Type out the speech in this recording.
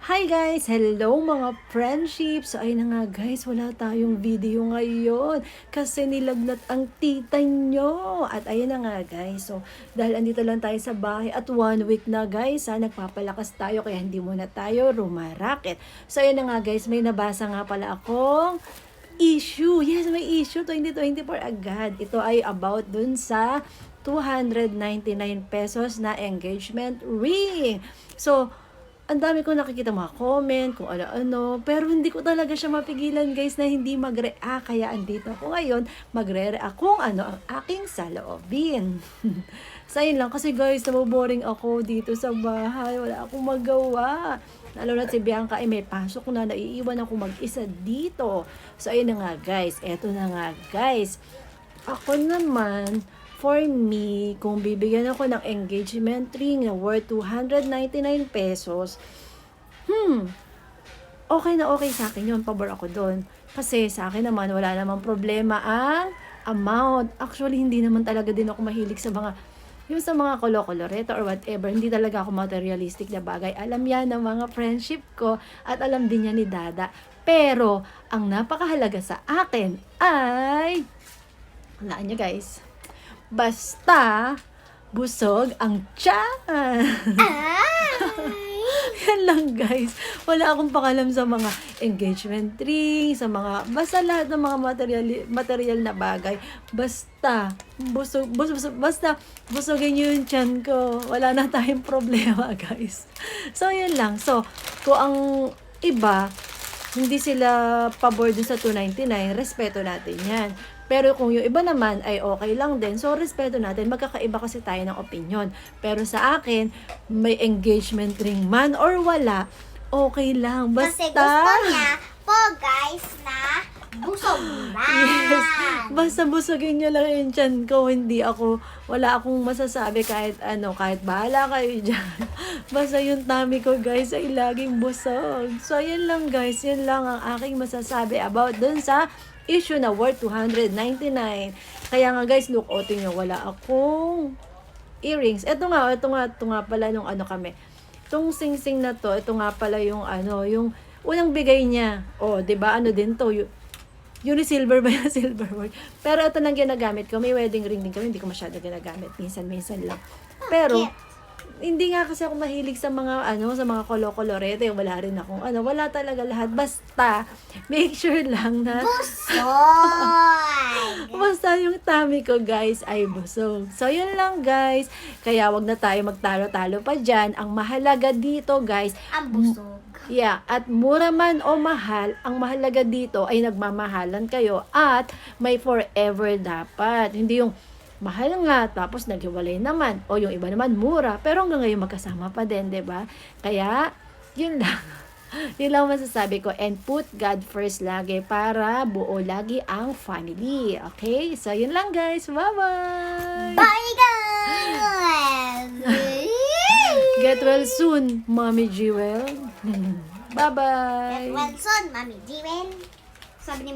Hi guys! Hello mga friendships! So ayun na nga guys, wala tayong video ngayon kasi nilagnat ang tita nyo. At ayun na nga guys, so dahil andito lang tayo sa bahay at 1 week na guys, nagpapalakas tayo kaya hindi muna tayo rumarakit. So ayun na nga guys, may nabasa nga pala akong issue. Yes, may issue 2024 agad. Ito ay about dun sa 299 pesos na engagement ring. So, ang dami ko nakikita mga comment, kung ano-ano, pero hindi ko talaga siya mapigilan guys na hindi mag-react. Kaya andito ako ngayon, magre-react kung ano ang aking saloobin. So yun lang, kasi guys, naboboring ako dito sa bahay. Wala akong magawa. Lalo na si Bianca ay may pasok na, naiiwan ako mag-isa dito. So ayun na nga guys, eto na nga guys. Ako naman, for me, kung bibigyan ako ng engagement ring na worth 299 pesos, okay na okay sa akin yun, pabor ako doon. Kasi sa akin naman, wala namang problema ang amount. Actually, hindi naman talaga din ako mahilig sa mga kolo-koloreta or whatever. Hindi talaga ako materialistic na bagay. Alam yan ng mga friendship ko at alam din yan ni Dada. Pero, ang napakahalaga sa akin ay, walaan nyo guys, basta busog ang tiyan. Yan lang guys. Wala akong pakalam sa mga engagement ring, sa mga, basta lahat ng mga material na bagay. Basta basta busogin nyo yung tiyan ko. Wala na tayong problema guys. So yan lang. So, kung ang iba, hindi sila pabor dun sa 299, respeto natin yan. Pero kung yung iba naman ay okay lang din, so respeto natin, magkakaiba kasi tayo ng opinion. Pero sa akin, may engagement ring man or wala, okay lang. Basta, kasi gusto niya po guys na busog man. yes, basta busogin nyo lang yung tiyan ko, hindi ako, wala akong masasabi kahit ano, kahit bahala kayo dyan. Basta yung tummy ko guys ay laging busog. So yan lang guys, yan lang ang aking masasabi about dun sa issue na worth 299. Kaya nga guys, look, tingnan nyo, wala akong earrings. Ito nga pala nung ano kami. Itong sing-sing na to, ito nga pala yung ano, yung unang bigay niya. Oh, 'di ba? Ano din to? Yung silver ba yung silver word? Pero ito nang ginagamit ko. May wedding ring din kami, hindi ko masyado ginagamit. Minsan lang. Pero hindi nga kasi ako mahilig sa mga sa mga kolo-kolorete. Wala rin akong wala talaga lahat. Basta make sure lang na Busog. basta yung tummy ko guys ay busog. So yun lang guys. Kaya wag na tayo magtalo-talo pa dyan. Ang mahalaga dito guys, Ang busog. yeah, at mura man o mahal, ang mahalaga dito ay nagmamahalan kayo at may forever dapat. Hindi yung mahal nga tapos naghiwalay naman o yung iba naman mura pero hanggang ngayon magkasama pa din, 'di ba? Kaya yun lang. Yun lang masasabi ko, and put God first lagi para buo lagi ang family. Okay? So yun lang guys. Bye-bye. Bye guys. Get well soon, Mommy Jewel. Bye-bye. Well, son, Mami Jiwen. Sabi ni